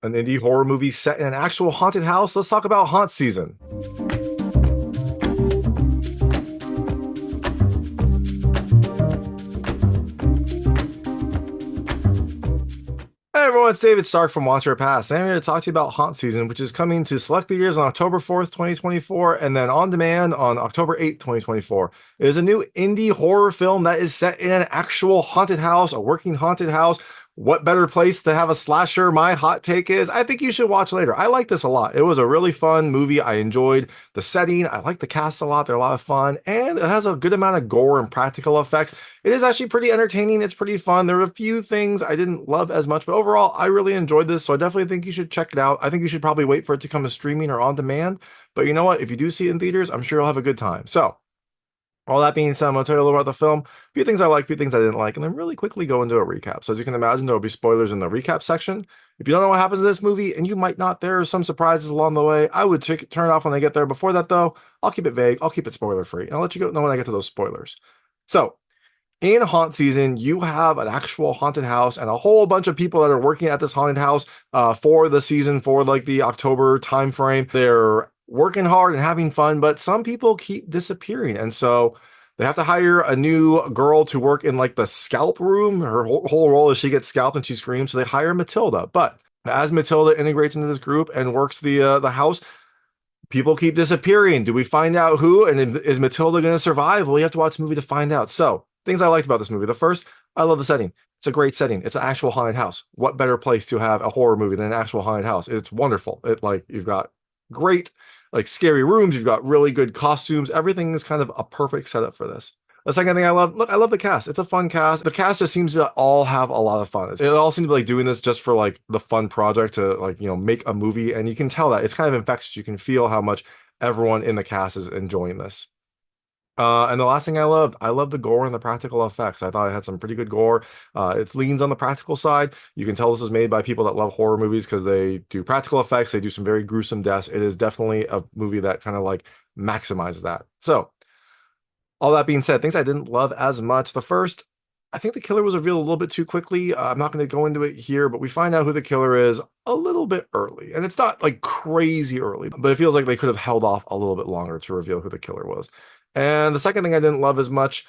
An indie horror movie set in an actual haunted house. Let's talk about haunt season. Hey everyone, it's David Stark from Watch Your Past. I'm here to talk to you about Haunt Season, which is coming to select theaters on October 4th, 2024, and then on demand on October 8th, 2024. It is a new indie horror film that is set in an actual haunted house, a working haunted house. What better place to have a slasher? My hot take is I think you should watch later. I like this a lot. It was a really fun movie. I enjoyed the setting. I like the cast a lot. They're a lot of fun, and it has a good amount of gore and practical effects. It is actually pretty entertaining. It's pretty fun. There are a few things I didn't love as much, but overall, I really enjoyed this. So I definitely think you should check it out. I think you should probably wait for it to come to streaming or on demand. But you know what? If you do see it in theaters, I'm sure you'll have a good time. So all that being said, I'm going to tell you a little about the film, a few things I like, a few things I didn't like, and then really quickly go into a recap. So as you can imagine, there will be spoilers in the recap section. If you don't know what happens in this movie, and you might not, there are some surprises along the way. I would turn it off when I get there. Before that, though, I'll keep it vague. I'll keep it spoiler free, and I'll let you know when I get to those spoilers. So in haunt season, you have an actual haunted house and a whole bunch of people that are working at this haunted house for the season, for like the October time frame. They're working hard and having fun, but some people keep disappearing, and so they have to hire a new girl to work in like the scalp room. Her whole role is she gets scalped and she screams, so they hire Matilda. But as Matilda integrates into this group and works the house, people keep disappearing. Do we find out who? And is Matilda going to survive? Well, you have to watch the movie to find out. So, things I liked about this movie. The first, I love the setting. It's a great setting. It's an actual haunted house. What better place to have a horror movie than an actual haunted house? It's wonderful. You've got great like scary rooms. You've got really good costumes. Everything is kind of a perfect setup for this. The second thing I love, look, I love the cast. It's a fun cast. The cast just seems to all have a lot of fun. It all seems to be like doing this just for like the fun project to like, make a movie. And you can tell that it's kind of infectious. You can feel how much everyone in the cast is enjoying this. And the last thing I love the gore and the practical effects. I thought it had some pretty good gore. It leans on the practical side. You can tell this was made by people that love horror movies because they do practical effects. They do some very gruesome deaths. It is definitely a movie that kind of like maximizes that. So, all that being said, things I didn't love as much. The first, I think the killer was revealed a little bit too quickly. I'm not going to go into it here, but we find out who the killer is a little bit early. And it's not like crazy early, but it feels like they could have held off a little bit longer to reveal who the killer was. And the second thing I didn't love as much,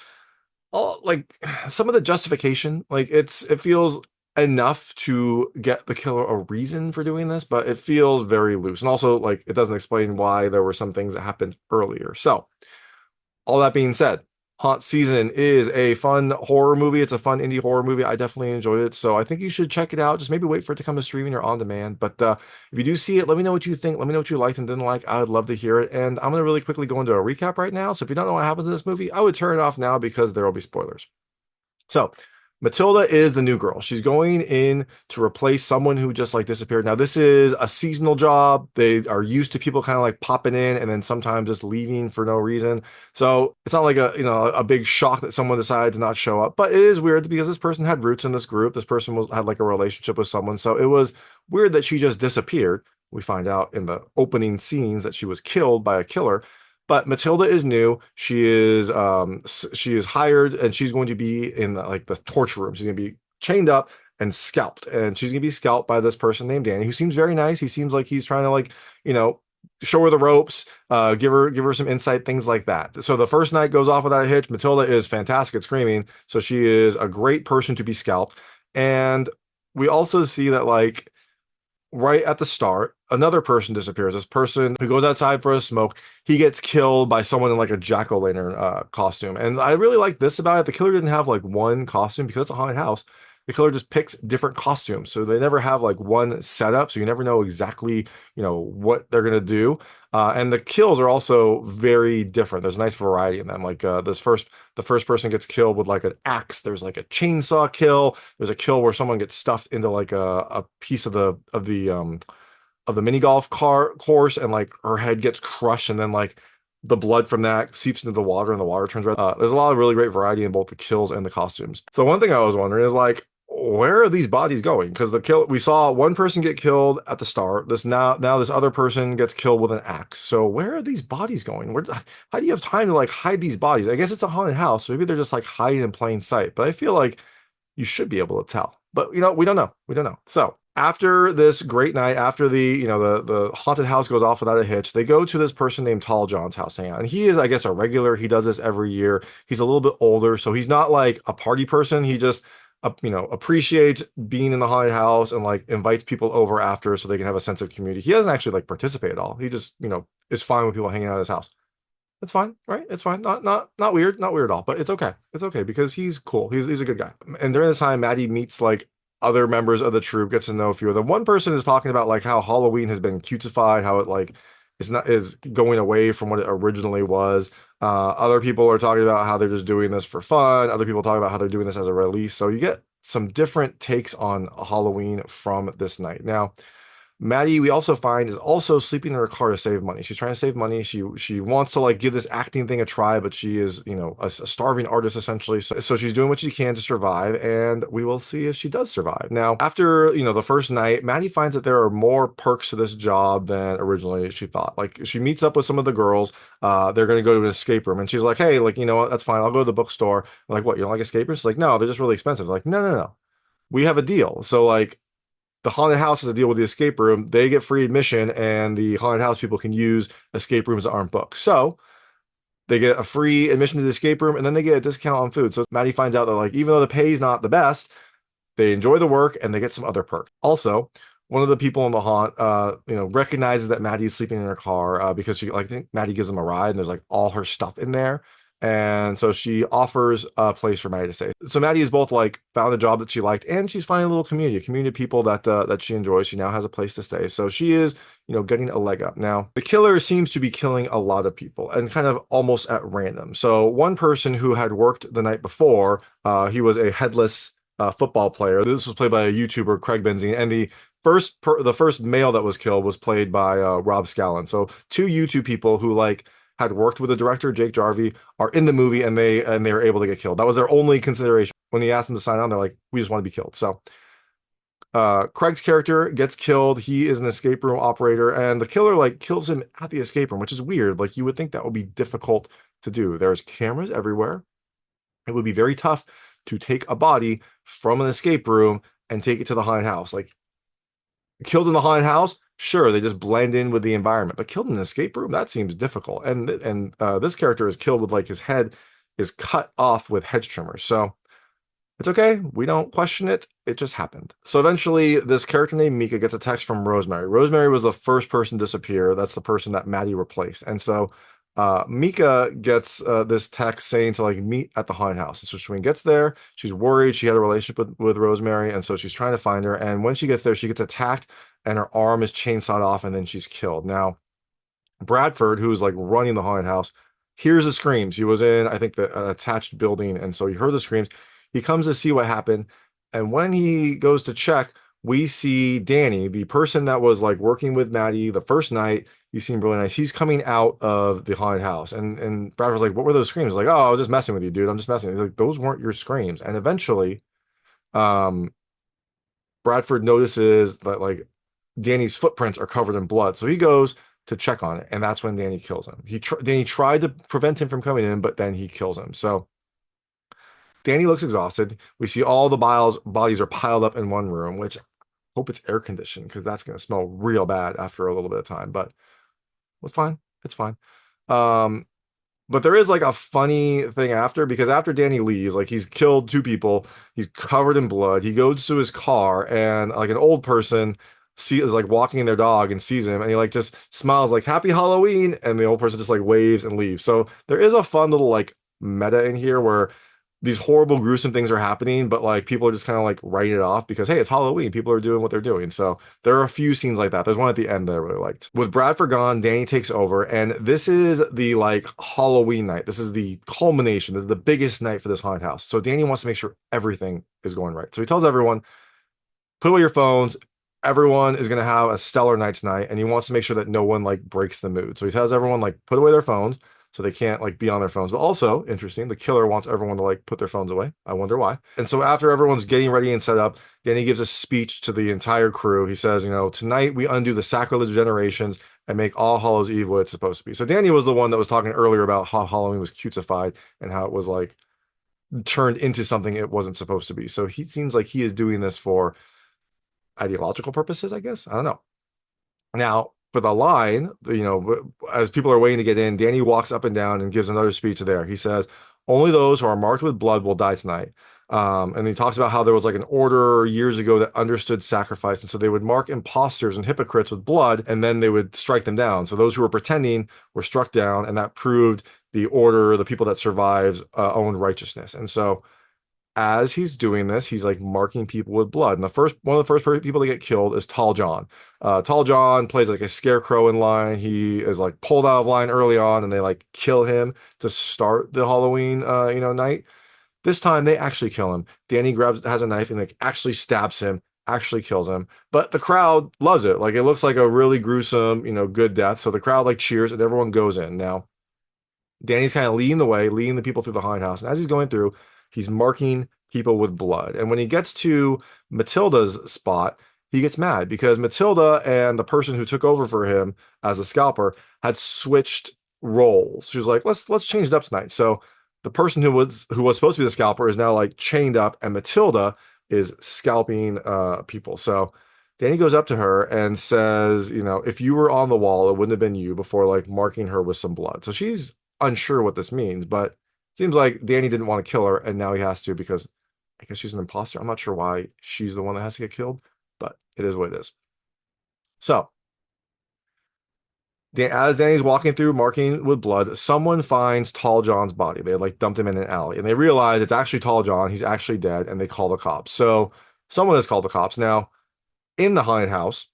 like some of the justification, like it feels enough to get the killer a reason for doing this, but it feels very loose. And also like it doesn't explain why there were some things that happened earlier. So all that being said, Haunt Season is a fun horror movie. It's a fun indie horror movie. I definitely enjoyed it. So I think you should check it out. Just maybe wait for it to come to streaming or on demand. But if you do see it, let me know what you think. Let me know what you liked and didn't like. I would love to hear it. And I'm going to really quickly go into a recap right now. So if you don't know what happens in this movie, I would turn it off now because there will be spoilers. So Matilda is the new girl. She's going in to replace someone who just like disappeared. Now, this is a seasonal job. They are used to people kind of like popping in and then sometimes just leaving for no reason. So it's not like a big shock that someone decided to not show up. But it is weird because this person had roots in this group. This person had like a relationship with someone. So it was weird that she just disappeared. We find out in the opening scenes that she was killed by a killer. But Matilda is new. She is hired, and she's going to be in the torture room. She's going to be chained up and scalped, and she's going to be scalped by this person named Danny, who seems very nice. He seems like he's trying to show her the ropes, give her some insight, things like that. So the first night goes off without a hitch. Matilda is fantastic at screaming, so she is a great person to be scalped. And we also see that right at the start, another person disappears. This person who goes outside for a smoke, he gets killed by someone in like a jack-o'-lantern costume. And I really like this about it. The killer didn't have like one costume because it's a haunted house. The killer just picks different costumes. So they never have like one setup. So you never know exactly, what they're going to do. And the kills are also very different. There's a nice variety in them. Like the first person gets killed with like an axe. There's like a chainsaw kill. There's a kill where someone gets stuffed into like a piece of the mini golf course, and like her head gets crushed, and then like the blood from that seeps into the water and the water turns red. There's a lot of really great variety in both the kills and the costumes. So one thing I was wondering is like, where are these bodies going? Because we saw one person get killed at the start. Now this other person gets killed with an axe. So where are these bodies going? How do you have time to like hide these bodies? I guess it's a haunted house, so maybe they're just like hiding in plain sight. But I feel like you should be able to tell. But we don't know. We don't know. So After this great night, after the haunted house goes off without a hitch, they go to this person named Tall John's house to hang out. And he is, I guess, a regular. He does this every year. He's a little bit older, so he's not like a party person. He just appreciates being in the haunted house and like invites people over after so they can have a sense of community. He doesn't actually like participate at all. He just, is fine with people hanging out at his house. It's fine, right? It's fine. Not weird, not weird at all. But it's okay. It's okay because he's cool. He's a good guy. And during this time, Maddie meets like other members of the troop, gets to know a few of them. One person is talking about like how Halloween has been cutified, how it like is going away from what it originally was. Other people are talking about how they're just doing this for fun. Other people talk about how they're doing this as a release. So you get some different takes on Halloween from this night. Now, Maddie, we also find, is also sleeping in her car to save money. She's trying to save money. She wants to like give this acting thing a try, but she is, a starving artist essentially. So she's doing what she can to survive, and we will see if she does survive. Now, after, the first night, Maddie finds that there are more perks to this job than originally she thought. Like she meets up with some of the girls. They're going to go to an escape room, and she's like, hey, like, you know what? That's fine. I'll go to the bookstore. I'm like, what? You don't like escape rooms? She's like, no, they're just really expensive. Like, no, no, no. We have a deal. So like, the haunted house has a deal with the escape room. They get free admission, and the haunted house people can use escape rooms that aren't booked. So they get a free admission to the escape room, and then they get a discount on food. So Maddie finds out that like even though the pay is not the best, they enjoy the work and they get some other perks. Also, one of the people in the haunt, recognizes that Maddie's sleeping in her car because she like I think Maddie gives them a ride, and there's like all her stuff in there. And so she offers a place for Maddie to stay. So Maddie is both like found a job that she liked, and she's finding a little community, a community of people that she enjoys. She now has a place to stay. So she is, getting a leg up. Now, the killer seems to be killing a lot of people and kind of almost at random. So one person who had worked the night before, he was a headless football player. This was played by a YouTuber, Craig Benzine, and the first male that was killed was played by Rob Scallon. So two YouTube people who like had worked with the director, Jake Jarvi, are in the movie, and they were able to get killed. That was their only consideration. When he asked them to sign on, they're like, we just want to be killed. So Craig's character gets killed. He is an escape room operator, and the killer like kills him at the escape room, which is weird. Like you would think that would be difficult to do. There's cameras everywhere. It would be very tough to take a body from an escape room and take it to the haunted house. Like killed in the haunted house, sure, they just blend in with the environment. But killed in an escape room, that seems difficult. And this character is killed with like his head is cut off with hedge trimmers. So it's okay. We don't question it. It just happened. So eventually, this character named Mika gets a text from Rosemary. Rosemary was the first person to disappear. That's the person that Maddie replaced. And so Mika gets this text saying to like meet at the haunted house. And so when she gets there, she's worried. She had a relationship with Rosemary, and so she's trying to find her. And when she gets there, she gets attacked, and her arm is chainsawed off, and then she's killed. Now, Bradford, who's like running the haunted house, hears the screams. He was in, I think, the attached building, and so he heard the screams. He comes to see what happened, and when he goes to check, we see Danny, the person that was like working with Maddie the first night. He seemed really nice. He's coming out of the haunted house, and Bradford's like, "What were those screams?" Like, "Oh, I was just messing with you, dude. I'm just messing." He's like, "Those weren't your screams." And eventually, um, Bradford notices that like Danny's footprints are covered in blood, so he goes to check on it, and that's when Danny kills him. Danny tried to prevent him from coming in, but then he kills him. So Danny looks exhausted. We see all the bodies are piled up in one room, which I hope it's air conditioned because that's going to smell real bad after a little bit of time. But it's fine. It's fine. Um, but there is like a funny thing after, because after Danny leaves, like he's killed two people, he's covered in blood. He goes to his car, and like an old person is like walking their dog and sees him, and he like just smiles like "Happy Halloween," and the old person just like waves and leaves. So there is a fun little like meta in here where these horrible, gruesome things are happening, but like people are just kind of like writing it off because hey, it's Halloween. People are doing what they're doing. So there are a few scenes like that. There's one at the end that I really liked. With Bradford gone, Danny takes over, and this is the like Halloween night. This is the culmination. This is the biggest night for this haunted house. So Danny wants to make sure everything is going right. So he tells everyone, put away your phones. Everyone is going to have a stellar night tonight, and he wants to make sure that no one like breaks the mood. So he tells everyone like put away their phones so they can't like be on their phones. But also, interesting, the killer wants everyone to like put their phones away. I wonder why. And so after everyone's getting ready and set up, Danny gives a speech to the entire crew. He says, tonight we undo the sacrilege of generations and make All Hallows Eve what it's supposed to be. So Danny was the one that was talking earlier about how Halloween was cutified and how it was like turned into something it wasn't supposed to be. So he seems like he is doing this for ideological purposes, I guess. I don't know. Now, for the line, as people are waiting to get in, Danny walks up and down and gives another speech there. He says, "Only those who are marked with blood will die tonight." And he talks about how there was like an order years ago that understood sacrifice. And so they would mark imposters and hypocrites with blood, and then they would strike them down. So those who were pretending were struck down, and that proved the order, the people that survives, own righteousness. And so as he's doing this, he's like marking people with blood. And one of the first people to get killed is Tall John. Tall John plays like a scarecrow in line. He is like pulled out of line early on, and they like kill him to start the Halloween, night. This time they actually kill him. Danny has a knife and like actually stabs him, actually kills him. But the crowd loves it. Like it looks like a really gruesome, good death. So the crowd like cheers and everyone goes in. Now Danny's kind of leading the way, leading the people through the haunted house. And as he's going through, he's marking people with blood. And when he gets to Matilda's spot, he gets mad because Matilda and the person who took over for him as the scalper had switched roles. She was like, let's change it up tonight. So the person who was supposed to be the scalper is now like chained up, and Matilda is scalping people. So Danny goes up to her and says, if you were on the wall, it wouldn't have been you, before like marking her with some blood. So she's unsure what this means, but it seems like Danny didn't want to kill her, and now he has to because I guess she's an imposter. I'm not sure why she's the one that has to get killed, but it is what it is. So, as Danny's walking through, marking with blood, someone finds Tall John's body. They like dumped him in an alley, and they realize it's actually Tall John. He's actually dead, and they call the cops. So, someone has called the cops. Now, in the haunted house,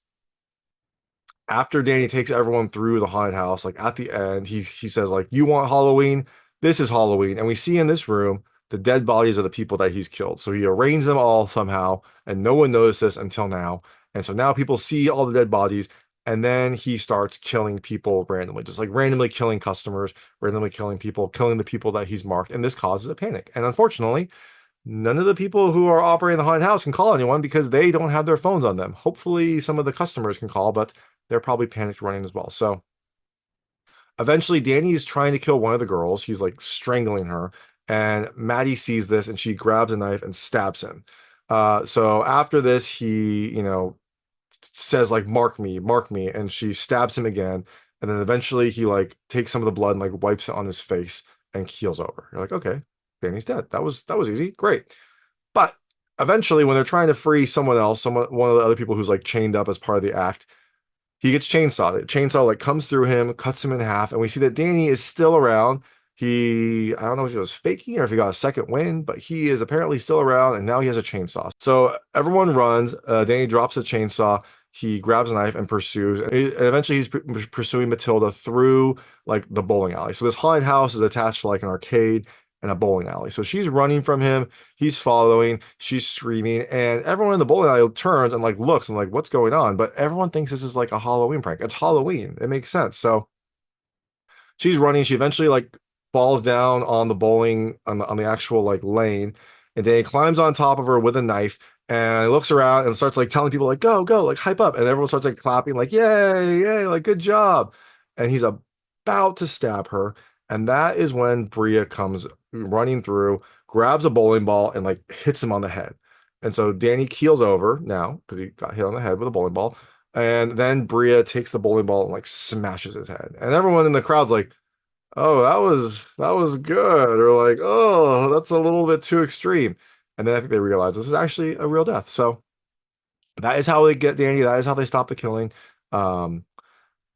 after Danny takes everyone through the haunted house, like at the end, he says, like, you want Halloween? This is Halloween. And we see in this room the dead bodies of the people that he's killed. So he arranged them all somehow, and no one noticed this until now. And so now people see all the dead bodies, and then he starts killing people randomly, just like randomly killing customers, randomly killing people, killing the people that he's marked. And this causes a panic. And unfortunately, none of the people who are operating the haunted house can call anyone because they don't have their phones on them. Hopefully, some of the customers can call, but they're probably panicked running as well. So eventually, Danny is trying to kill one of the girls. He's like strangling her. And Maddie sees this and she grabs a knife and stabs him. So after this, he, says, like, mark me, mark me. And she stabs him again. And then eventually he like takes some of the blood and like wipes it on his face and keels over. You're like, okay, Danny's dead. That was easy. Great. But eventually, when they're trying to free someone else, one of the other people who's like chained up as part of the act, he gets chainsawed. The chainsaw like comes through him, cuts him in half, and we see that Danny is still around. I don't know if he was faking or if he got a second wind, but he is apparently still around, and now he has a chainsaw. So everyone runs. Danny drops the chainsaw. He grabs a knife and pursues. And eventually, he's pursuing Matilda through like the bowling alley. So this haunted house is attached to like an arcade and a bowling alley. So she's running from him. He's following. She's screaming, and everyone in the bowling alley turns and like looks and like, what's going on? But everyone thinks this is like a Halloween prank. It's Halloween. It makes sense. So she's running. She eventually like falls down on the bowling on the actual like lane, and then he climbs on top of her with a knife and looks around and starts like telling people like, go, go, like hype up, and everyone starts like clapping like, yay, yay, like good job. And he's about to stab her, and that is when Bria comes running through, grabs a bowling ball and like hits him on the head. And so Danny keels over now because he got hit on the head with a bowling ball. And then Bria takes the bowling ball and like smashes his head. And everyone in the crowd's like, oh, that was good. Or like, oh, that's a little bit too extreme. And then I think they realize this is actually a real death. So that is how they get Danny. That is how they stop the killing. Um,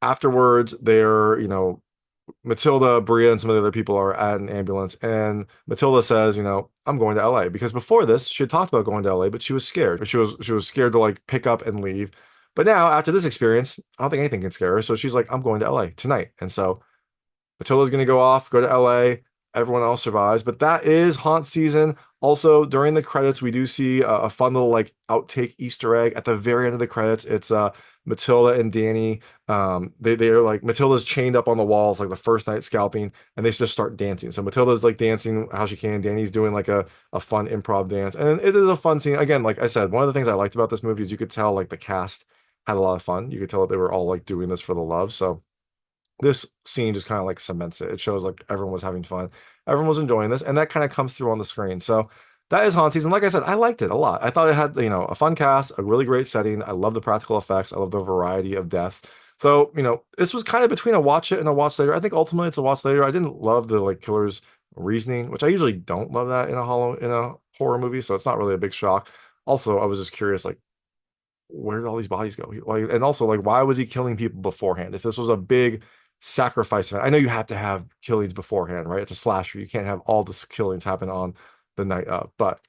Afterwards, they're, Matilda, Bria, and some of the other people are at an ambulance, and Matilda says, I'm going to LA, because before this, she had talked about going to LA, but she was scared. She was scared to like pick up and leave. But now, after this experience, I don't think anything can scare her. So she's like, I'm going to LA tonight. And so Matilda's going to go off, go to LA. Everyone else survives. But that is haunt season. Also, during the credits, we do see a fun little like outtake Easter egg at the very end of the credits. It's Matilda and Danny. They're like, Matilda's chained up on the walls like the first night scalping, and they just start dancing. So Matilda's like dancing how she can. Danny's doing like a fun improv dance, and it is a fun scene. Again, like I said, one of the things I liked about this movie is you could tell like the cast had a lot of fun. You could tell that they were all like doing this for the love. So this scene just kind of like cements it. It shows like everyone was having fun, everyone was enjoying this, and that kind of comes through on the screen. So That is Haunt Season. Like I said, I liked it a lot. I thought it had, a fun cast, a really great setting. I love the practical effects. I love the variety of deaths. So, this was kind of between a watch it and a watch later. I think ultimately it's a watch later. I didn't love the like killer's reasoning, which I usually don't love that in a horror movie, so it's not really a big shock. Also, I was just curious, like, where did all these bodies go? Like, and also, like, why was he killing people beforehand? If this was a big sacrifice event, I know you have to have killings beforehand, right? It's a slasher. You can't have all the killings happen on the night of. But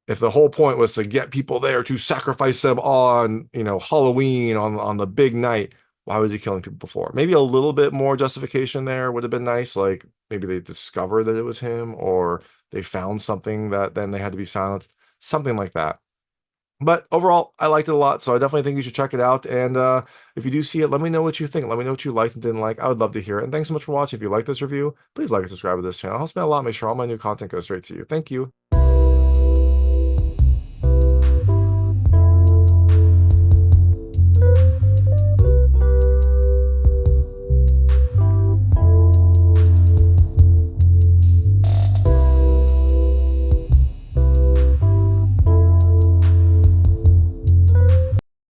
if the whole point was to get people there to sacrifice them on, Halloween on the big night, why was he killing people before? Maybe a little bit more justification there would have been nice. Like maybe they discovered that it was him, or they found something that then they had to be silenced, something like that. But overall, I liked it a lot, so I definitely think you should check it out. And if you do see it, let me know what you think. Let me know what you liked and didn't like. I would love to hear it. And thanks so much for watching. If you like this review, please like and subscribe to this channel. It helps me a lot. Make sure all my new content goes straight to you. Thank you.